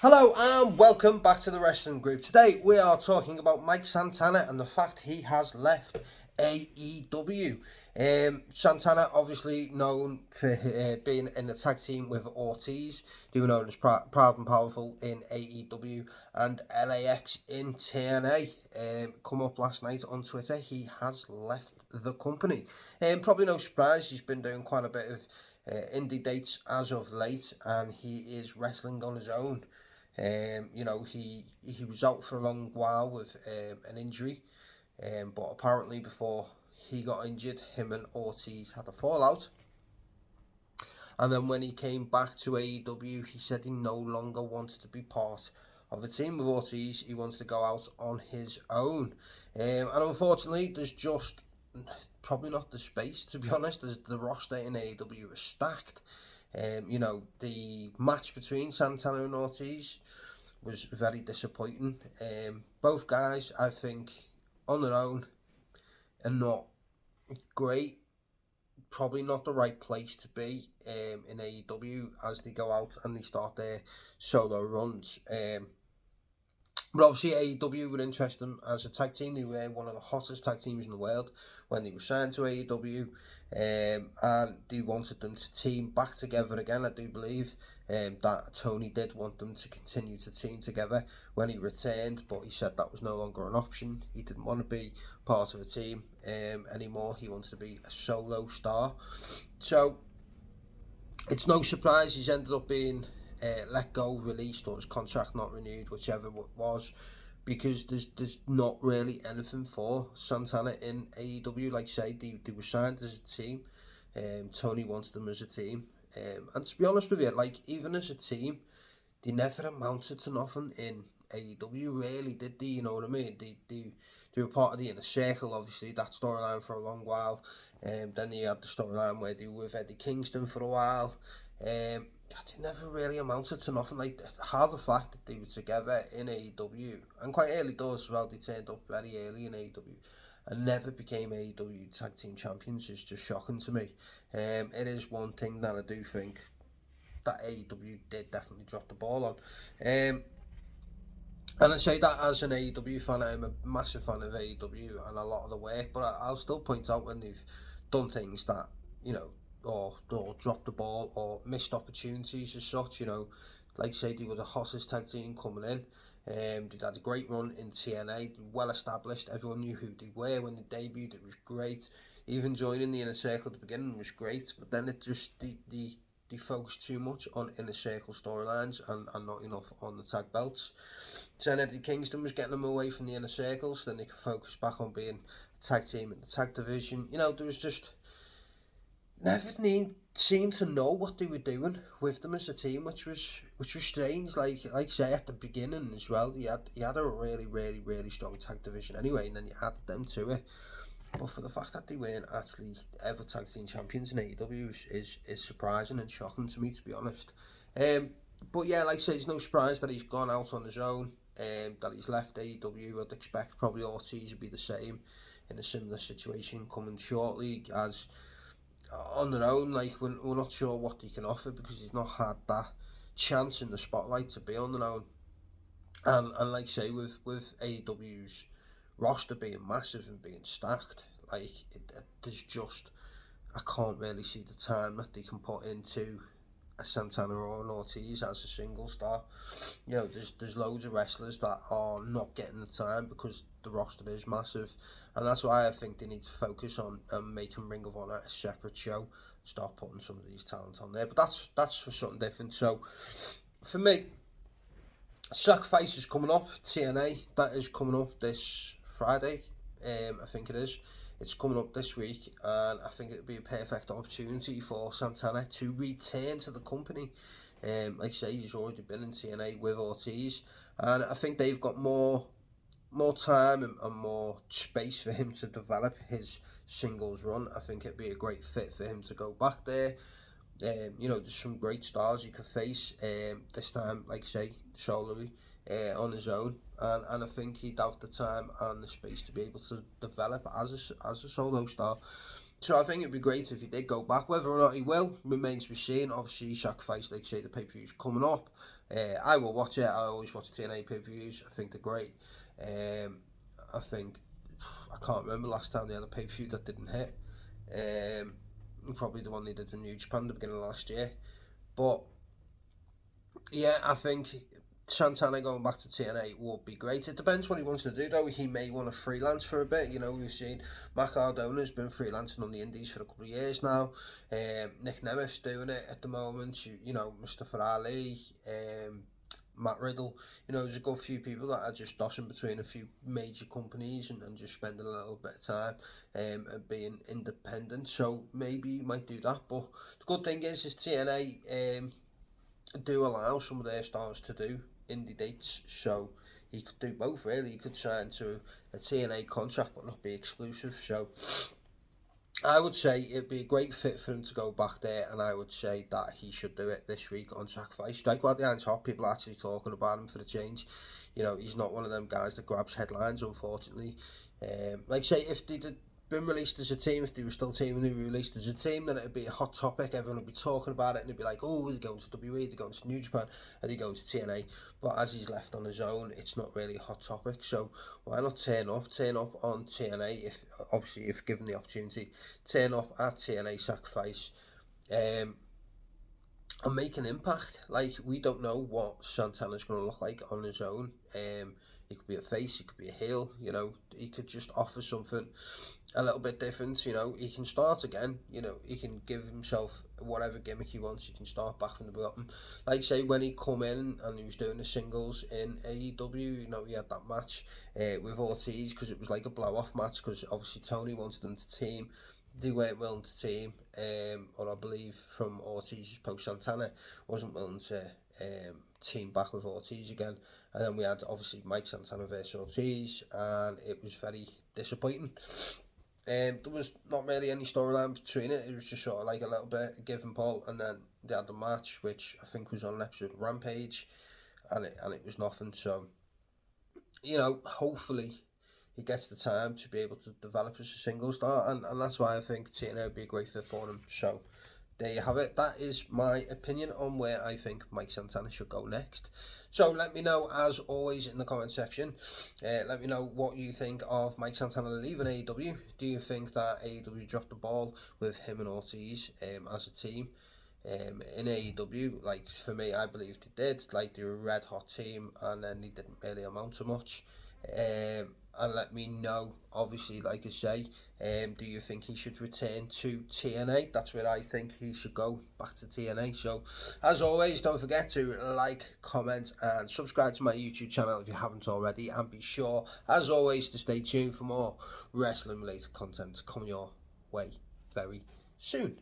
Hello and welcome back to the Wrestling Group. Today we are talking about Mike Santana and the fact he has left AEW. Santana, obviously known for being in the tag team with Ortiz, doing known as Proud and Powerful in AEW, and LAX in TNA. Come up last night on Twitter, he has left the company. Probably no surprise, he's been doing quite a bit of indie dates as of late, and he is wrestling on his own. He was out for a long while with an injury, but apparently before he got injured, him and Ortiz had a fallout. And then when he came back to AEW, he said he no longer wanted to be part of a team with Ortiz. He wanted to go out on his own. And unfortunately, there's just probably not the space, to be honest. The roster in AEW is stacked. The match between Santana and Ortiz was very disappointing. Both guys, I think, on their own, are not great. Probably not the right place to be in AEW as they go out and they start their solo runs. But obviously AEW were interested as a tag team. They were one of the hottest tag teams in the world when they were signed to AEW, and they wanted them to team back together again. I do believe that Tony did want them to continue to team together when he returned, but he said that was no longer an option. He didn't want to be part of a team anymore. He wanted to be a solo star. So it's no surprise he's ended up being let go, released, or his contract not renewed, whichever it was, because there's not really anything for Santana in AEW. Like I say, they were signed as a team. Tony wanted them as a team, and to be honest with you, like even as a team, they never amounted to nothing in AEW, really, did they? You know what I mean? They were part of the Inner Circle, obviously, that storyline for a long while. Then you had the storyline where they were with Eddie Kingston for a while. They never really amounted to nothing. Like, how the fact that they were together in AEW, and quite early doors as well, they turned up very early in AEW, and never became AEW Tag Team Champions is just shocking to me. It is one thing that I do think that AEW did definitely drop the ball on. And I say that as an AEW fan. I'm a massive fan of AEW and a lot of the work, but I'll still point out when they've done things that, or dropped the ball or missed opportunities as such, like say they were the hottest tag team coming in. They had a great run in TNA, well established, everyone knew who they were when they debuted, it was great. Even joining the Inner Circle at the beginning was great, but then it just, they focused too much on Inner Circle storylines and not enough on the tag belts. So then Eddie Kingston was getting them away from the Inner Circle, so then they could focus back on being a tag team in the tag division. There was just never seemed to know what they were doing with them as a team, which was strange. Like say at the beginning as well, he had a really strong tag division anyway, and then you added them to it. But for the fact that they weren't actually ever tag team champions in AEW is surprising and shocking to me, to be honest. But yeah, like I say, it's no surprise that he's gone out on his own, that he's left AEW. I'd expect probably Ortiz would be the same in a similar situation coming shortly, as on their own, like we're not sure what they can offer because he's not had that chance in the spotlight to be on their own. And like I say, with AEW's roster being massive and being stacked, there's just, I can't really see the time that they can put into a Santana or an Ortiz as a single star. There's loads of wrestlers that are not getting the time because the roster is massive, and that's why I think they need to focus on making Ring of Honor a separate show, start putting some of these talents on there. But that's for something different. So for me, Sacrifice is coming up, TNA, that is coming up this Friday, I think it is. It's coming up this week, and I think it would be a perfect opportunity for Santana to return to the company. Like I say, he's already been in TNA with Ortiz, and I think they've got more time and more space for him to develop his singles run. I think it'd be a great fit for him to go back there. There's some great stars you could face this time, like I say, solo on his own, and I think he'd have the time and the space to be able to develop as a solo star. So I think it'd be great if he did go back. Whether or not he will remains to be seen. Obviously, Sacrifice, like I say, the pay-per-view's coming up, I will watch it. I always watch TNA pay-per-views. I think they're great. I think I can't remember last time they had a pay-per-view that didn't hit. Probably the one they did in New Japan at the beginning of last year. But yeah, I think Santana going back to TNA would be great. It depends what he wants to do, though. He may want to freelance for a bit. You know, we've seen Mac Cardona's been freelancing on the Indies for a couple of years now. Nick Nemeth's doing it at the moment. You know, Mustafa Ali, Matt Riddle. You know, there's a good few people that are just dossing between a few major companies and just spending a little bit of time and being independent. So maybe he might do that. But the good thing is TNA do allow some of their stars to do indie dates, so he could do both really. He could sign to a TNA contract but not be exclusive. So I would say it'd be a great fit for him to go back there, and I would say that he should do it this week on Sacrifice. Strike while the iron's hot. People are actually talking about him for the change. You know, he's not one of them guys that grabs headlines, unfortunately. Like say, if they did been released as a team, if they were still teaming, they were released as a team, then it'd be a hot topic. Everyone would be talking about it, and it'd be like, oh, they're going to WWE, they're going to New Japan, are they going to TNA? But as he's left on his own, it's not really a hot topic. So why not turn up on TNA, if obviously if given the opportunity, turn up at TNA Sacrifice, and make an impact. Like, we don't know what Santana's going to look like on his own. He could be a face, he could be a heel, you know, he could just offer something a little bit different, you know, he can start again, you know, he can give himself whatever gimmick he wants, he can start back from the bottom. Like, say, when he come in and he was doing the singles in AEW, you know, he had that match with Ortiz, because it was like a blow-off match, because obviously Tony wanted them to team. They weren't willing to team, or I believe from Ortiz's post, Santana wasn't willing to team back with Ortiz again. And then we had obviously Mike Santana versus Ortiz, and it was very disappointing. There was not really any storyline between it. It was just sort of like a little bit of give and pull, and then they had the match, which I think was on an episode of Rampage, and it was nothing. So, you know, hopefully he gets the time to be able to develop as a single star, and that's why I think TNA would be a great fit for him. So there you have it. That is my opinion on where I think Mike Santana should go next. So let me know, as always, in the comment section. Let me know what you think of Mike Santana leaving AEW. Do you think that AEW dropped the ball with him and Ortiz as a team in AEW? Like, for me, I believe they did. Like, they were a red hot team, and then they didn't really amount to much. And let me know, obviously, like I say, do you think he should return to TNA? That's where I think he should go, back to TNA. So, as always, don't forget to like, comment, and subscribe to my YouTube channel if you haven't already. And be sure, as always, to stay tuned for more wrestling-related content coming your way very soon.